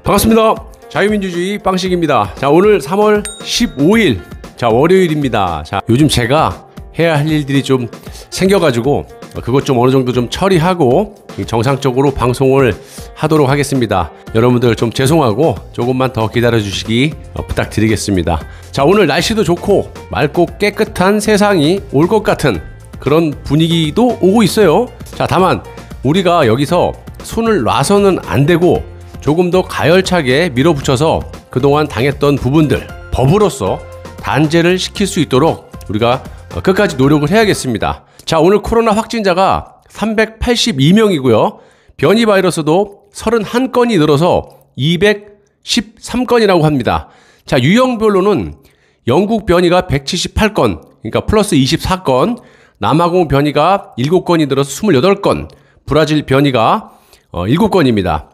반갑습니다. 자유민주주의 빵식입니다. 자, 오늘 3월 15일 자 월요일입니다. 자, 요즘 제가 해야 할 일들이 좀 생겨가지고 그것 좀 어느 정도 좀 처리하고 정상적으로 방송을 하도록 하겠습니다. 여러분들 좀 죄송하고 조금만 더 기다려 주시기 부탁드리겠습니다. 자, 오늘 날씨도 좋고 맑고 깨끗한 세상이 올 것 같은 그런 분위기도 오고 있어요. 자, 다만 우리가 여기서 손을 놔서는 안 되고 조금 더 가열차게 밀어붙여서 그동안 당했던 부분들 법으로서 단죄를 시킬 수 있도록 우리가 끝까지 노력을 해야겠습니다. 자, 오늘 코로나 확진자가 382명이고요. 변이 바이러스도 31건이 늘어서 213건이라고 합니다. 자, 유형별로는 영국 변이가 178건, 그러니까 플러스 24건, 남아공 변이가 7건이 늘어서 28건, 브라질 변이가 7건입니다.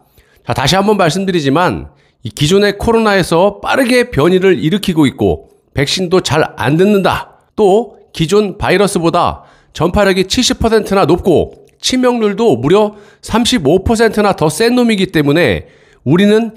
자, 다시 한번 말씀드리지만 이 기존의 코로나에서 빠르게 변이를 일으키고 있고 백신도 잘 안 듣는다. 또 기존 바이러스보다 전파력이 70%나 높고 치명률도 무려 35%나 더 센 놈이기 때문에 우리는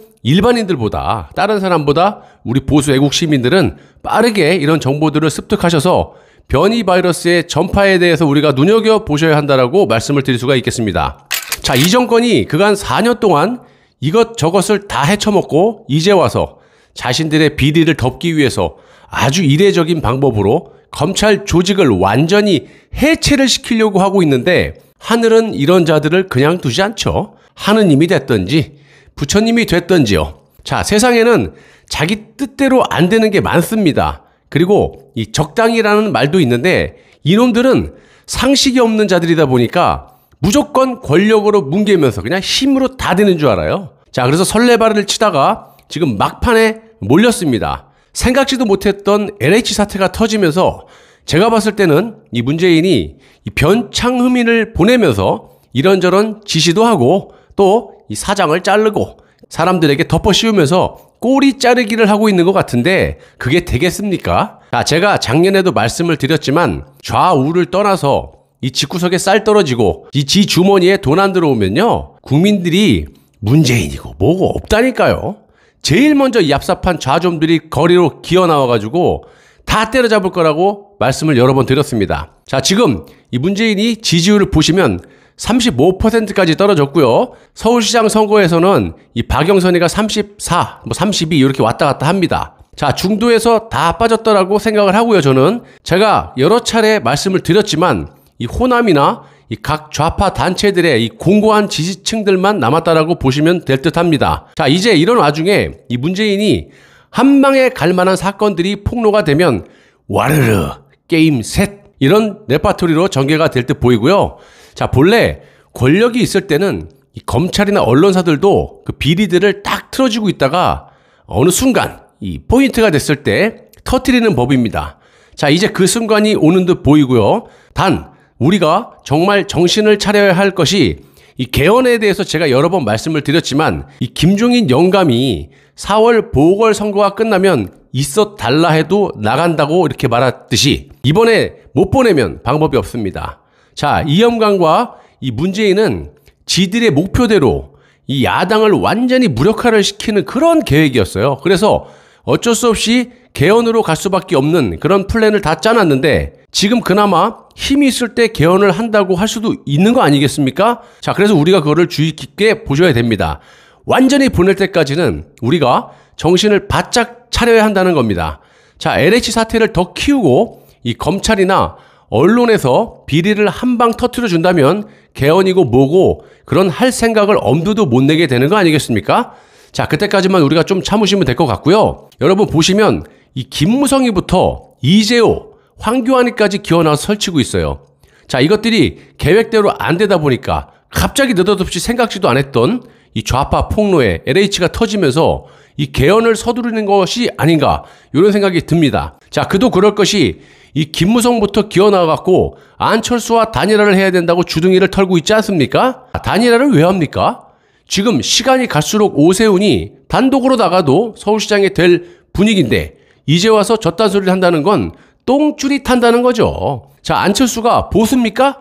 일반인들보다 다른 사람보다 우리 보수 애국 시민들은 빠르게 이런 정보들을 습득하셔서 변이 바이러스의 전파에 대해서 우리가 눈여겨보셔야 한다라고 말씀을 드릴 수가 있겠습니다. 자, 이 정권이 그간 4년 동안 이것저것을 다 헤쳐먹고 이제 와서 자신들의 비리를 덮기 위해서 아주 이례적인 방법으로 검찰 조직을 완전히 해체를 시키려고 하고 있는데 하늘은 이런 자들을 그냥 두지 않죠. 하느님이 됐든지 부처님이 됐든지요. 자, 세상에는 자기 뜻대로 안 되는 게 많습니다. 그리고 이 적당이라는 말도 있는데 이놈들은 상식이 없는 자들이다 보니까 무조건 권력으로 뭉개면서 그냥 힘으로 다 되는 줄 알아요. 자, 그래서 설레발을 치다가 지금 막판에 몰렸습니다. 생각지도 못했던 LH 사태가 터지면서 제가 봤을 때는 이 문재인이 이 변창흠인을 보내면서 이런저런 지시도 하고 또 이 사장을 자르고 사람들에게 덮어 씌우면서 꼬리 자르기를 하고 있는 것 같은데 그게 되겠습니까? 자, 제가 작년에도 말씀을 드렸지만 좌우를 떠나서 이 집구석에 쌀 떨어지고 이 지 주머니에 돈 안 들어오면요 국민들이 문재인이고 뭐고 없다니까요. 제일 먼저 이 얍삽한 좌좀들이 거리로 기어나와가지고 다 때려잡을 거라고 말씀을 여러 번 드렸습니다. 자, 지금 이 문재인이 지지율을 보시면 35%까지 떨어졌고요. 서울시장 선거에서는 이 박영선이가 34, 32 이렇게 왔다 갔다 합니다. 자, 중도에서 다 빠졌더라고 생각을 하고요. 저는 제가 여러 차례 말씀을 드렸지만 이 호남이나 이 각 좌파 단체들의 이 공고한 지지층들만 남았다라고 보시면 될 듯 합니다. 자, 이제 이런 와중에 이 문재인이 한 방에 갈 만한 사건들이 폭로가 되면 와르르 게임 셋 이런 레파토리로 전개가 될 듯 보이고요. 자, 본래 권력이 있을 때는 이 검찰이나 언론사들도 그 비리들을 딱 틀어주고 있다가 어느 순간 이 포인트가 됐을 때 터뜨리는 법입니다. 자, 이제 그 순간이 오는 듯 보이고요. 단 우리가 정말 정신을 차려야 할 것이 이 개헌에 대해서 제가 여러 번 말씀을 드렸지만 이 김종인 영감이 4월 보궐선거가 끝나면 있어 달라 해도 나간다고 이렇게 말했듯이 이번에 못 보내면 방법이 없습니다. 자, 이영감과 이 문재인은 지들의 목표대로 이 야당을 완전히 무력화를 시키는 그런 계획이었어요. 그래서 어쩔 수 없이 개헌으로 갈 수밖에 없는 그런 플랜을 다 짜놨는데 지금 그나마 힘이 있을 때 개헌을 한다고 할 수도 있는 거 아니겠습니까? 자, 그래서 우리가 그거를 주의 깊게 보셔야 됩니다. 완전히 보낼 때까지는 우리가 정신을 바짝 차려야 한다는 겁니다. 자, LH 사태를 더 키우고 이 검찰이나 언론에서 비리를 한 방 터트려 준다면 개헌이고 뭐고 그런 할 생각을 엄두도 못 내게 되는 거 아니겠습니까? 자, 그때까지만 우리가 좀 참으시면 될 것 같고요. 여러분 보시면 이 김무성이부터 이재호, 황교안이까지 기어나와서 설치고 있어요. 자, 이것들이 계획대로 안 되다 보니까 갑자기 느닷없이 생각지도 않았던 이 좌파 폭로에 LH가 터지면서 이 개헌을 서두르는 것이 아닌가 이런 생각이 듭니다. 자, 그도 그럴 것이 이 김무성부터 기어나와갖고 안철수와 단일화를 해야 된다고 주둥이를 털고 있지 않습니까? 단일화를 왜 합니까? 지금 시간이 갈수록 오세훈이 단독으로 나가도 서울시장이 될 분위기인데 이제 와서 저딴 소리를 한다는 건 똥줄이 탄다는 거죠. 자, 안철수가 보수입니까?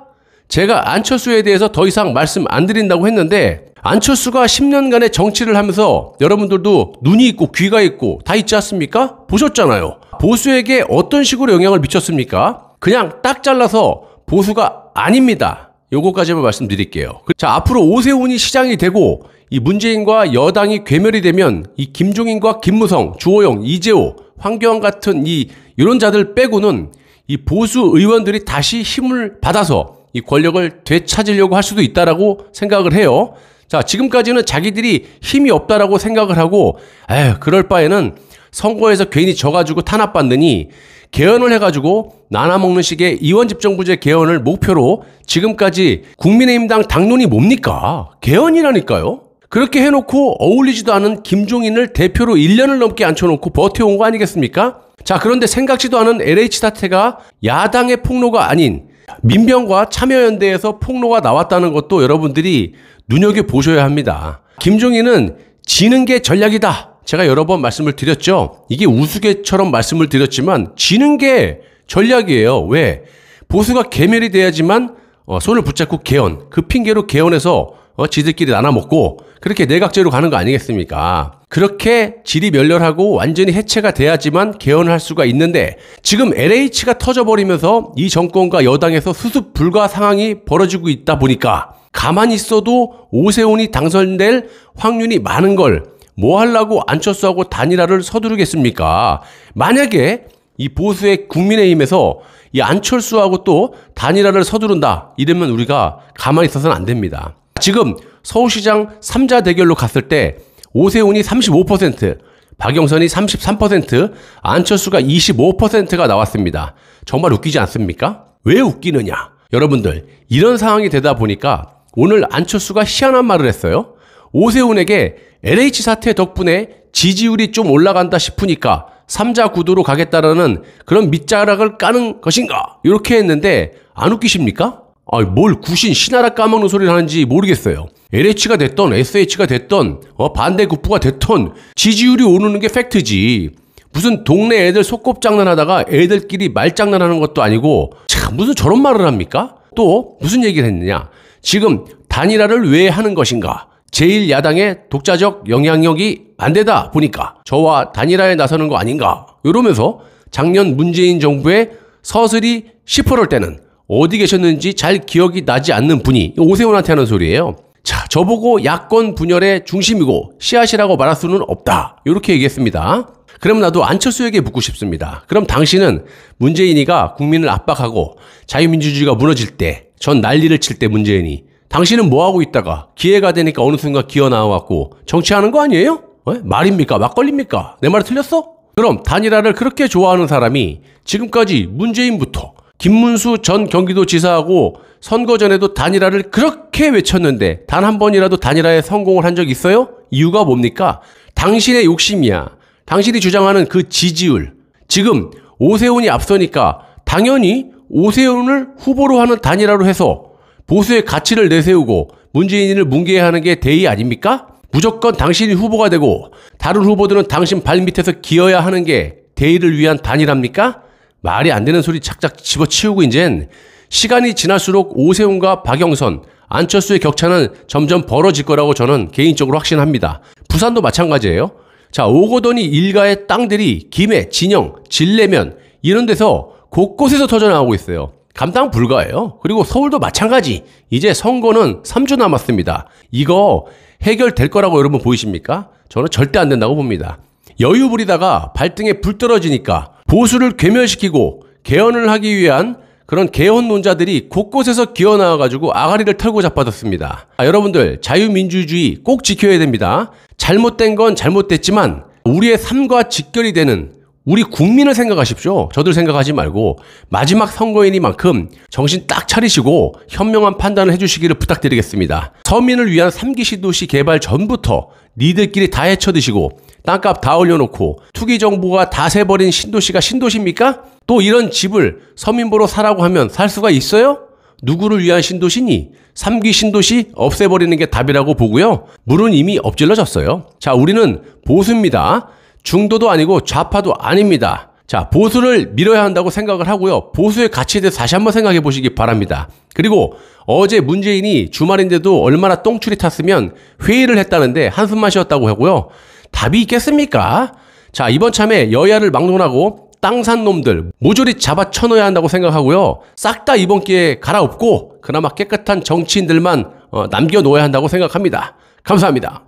제가 안철수에 대해서 더 이상 말씀 안 드린다고 했는데 안철수가 10년간의 정치를 하면서 여러분들도 눈이 있고 귀가 있고 다 있지 않습니까? 보셨잖아요. 보수에게 어떤 식으로 영향을 미쳤습니까? 그냥 딱 잘라서 보수가 아닙니다. 요거까지만 말씀드릴게요. 자, 앞으로 오세훈이 시장이 되고 이 문재인과 여당이 괴멸이 되면 이 김종인과 김무성, 주호영, 이재호, 황교안 같은 이런 자들 빼고는 이 보수 의원들이 다시 힘을 받아서 이 권력을 되찾으려고 할 수도 있다라고 생각을 해요. 자, 지금까지는 자기들이 힘이 없다라고 생각을 하고, 그럴 바에는 선거에서 괜히 져가지고 탄압받느니 개헌을 해가지고 나눠먹는 식의 이원집정부제 개헌을 목표로 지금까지 국민의힘당 당론이 뭡니까? 개헌이라니까요. 그렇게 해놓고 어울리지도 않은 김종인을 대표로 1년을 넘게 앉혀놓고 버텨온 거 아니겠습니까? 자, 그런데 생각지도 않은 LH 사태가 야당의 폭로가 아닌 민병과 참여연대에서 폭로가 나왔다는 것도 여러분들이 눈여겨보셔야 합니다. 김종인은 지는 게 전략이다. 제가 여러 번 말씀을 드렸죠. 이게 우스개처럼 말씀을 드렸지만 지는 게 전략이에요. 왜? 보수가 괴멸이 돼야지만 손을 붙잡고 개헌, 그 핑계로 개헌해서 지들끼리 나눠먹고 그렇게 내각제로 가는 거 아니겠습니까? 그렇게 질이 멸렬하고 완전히 해체가 돼야지만 개헌을 할 수가 있는데 지금 LH가 터져버리면서 이 정권과 여당에서 수습 불가 상황이 벌어지고 있다 보니까 가만히 있어도 오세훈이 당선될 확률이 많은 걸 뭐 하려고 안철수하고 단일화를 서두르겠습니까? 만약에 이 보수의 국민의힘에서 이 안철수하고 또 단일화를 서두른다 이러면 우리가 가만히 있어서는 안 됩니다. 지금 서울시장 3자 대결로 갔을 때 오세훈이 35%, 박영선이 33%, 안철수가 25%가 나왔습니다. 정말 웃기지 않습니까? 왜 웃기느냐? 여러분들, 이런 상황이 되다 보니까 오늘 안철수가 희한한 말을 했어요. 오세훈에게 LH 사태 덕분에 지지율이 좀 올라간다 싶으니까 3자 구도로 가겠다라는 그런 밑자락을 까는 것인가? 이렇게 했는데 안 웃기십니까? 뭘 구신 신하라 까먹는 소리를 하는지 모르겠어요. LH가 됐던 SH가 됐던 반대급부가 됐던 지지율이 오르는 게 팩트지. 무슨 동네 애들 소꿉장난하다가 애들끼리 말장난하는 것도 아니고 참 무슨 저런 말을 합니까? 또 무슨 얘기를 했느냐? 지금 단일화를 왜 하는 것인가? 제1야당의 독자적 영향력이 안 되다 보니까 저와 단일화에 나서는 거 아닌가? 이러면서 작년 문재인 정부의 서슬이 10%럴 때는 어디 계셨는지 잘 기억이 나지 않는 분이 오세훈한테 하는 소리예요. 자, 저보고 야권 분열의 중심이고 씨앗이라고 말할 수는 없다. 이렇게 얘기했습니다. 그럼 나도 안철수에게 묻고 싶습니다. 그럼 당신은 문재인이가 국민을 압박하고 자유민주주의가 무너질 때, 전 난리를 칠 때 문재인이 당신은 뭐하고 있다가 기회가 되니까 어느 순간 기어 나와갖고 정치하는 거 아니에요? 말입니까? 막걸리입니까? 내 말이 틀렸어? 그럼 단일화를 그렇게 좋아하는 사람이 지금까지 문재인부터 김문수 전 경기도지사하고 선거 전에도 단일화를 그렇게 외쳤는데 단 한 번이라도 단일화에 성공을 한 적 있어요? 이유가 뭡니까? 당신의 욕심이야. 당신이 주장하는 그 지지율. 지금 오세훈이 앞서니까 당연히 오세훈을 후보로 하는 단일화로 해서 보수의 가치를 내세우고 문재인을 뭉개야 하는 게 대의 아닙니까? 무조건 당신이 후보가 되고 다른 후보들은 당신 발밑에서 기어야 하는 게 대의를 위한 단일화입니까? 말이 안 되는 소리 착착 집어치우고 이젠 시간이 지날수록 오세훈과 박영선, 안철수의 격차는 점점 벌어질 거라고 저는 개인적으로 확신합니다. 부산도 마찬가지예요. 자, 오거돈이 일가의 땅들이 김해, 진영, 진례면 이런 데서 곳곳에서 터져나오고 있어요. 감당 불가예요. 그리고 서울도 마찬가지. 이제 선거는 3주 남았습니다. 이거 해결될 거라고 여러분 보이십니까? 저는 절대 안 된다고 봅니다. 여유 부리다가 발등에 불 떨어지니까 보수를 괴멸시키고 개헌을 하기 위한 그런 개헌론자들이 곳곳에서 기어나와가지고 아가리를 털고 자빠졌습니다. 여러분들 자유민주주의 꼭 지켜야 됩니다. 잘못된 건 잘못됐지만 우리의 삶과 직결이 되는 우리 국민을 생각하십시오. 저들 생각하지 말고 마지막 선거이니만큼 정신 딱 차리시고 현명한 판단을 해주시기를 부탁드리겠습니다. 서민을 위한 3기 신도시 개발 전부터 니들끼리 다 헤쳐드시고 땅값 다 올려놓고 투기 정부가 다 세버린 신도시가 신도시입니까? 또 이런 집을 서민보로 사라고 하면 살 수가 있어요? 누구를 위한 신도시니? 3기 신도시 없애버리는 게 답이라고 보고요. 물은 이미 엎질러졌어요. 자, 우리는 보수입니다. 중도도 아니고 좌파도 아닙니다. 자, 보수를 밀어야 한다고 생각을 하고요. 보수의 가치에 대해서 다시 한번 생각해 보시기 바랍니다. 그리고 어제 문재인이 주말인데도 얼마나 똥줄이 탔으면 회의를 했다는데 한숨만 쉬었다고 하고요. 답이 있겠습니까? 자, 이번 참에 여야를 막론하고 땅 산 놈들 모조리 잡아 쳐넣어야 한다고 생각하고요. 싹 다 이번 기회에 갈아엎고 그나마 깨끗한 정치인들만 남겨놓아야 한다고 생각합니다. 감사합니다.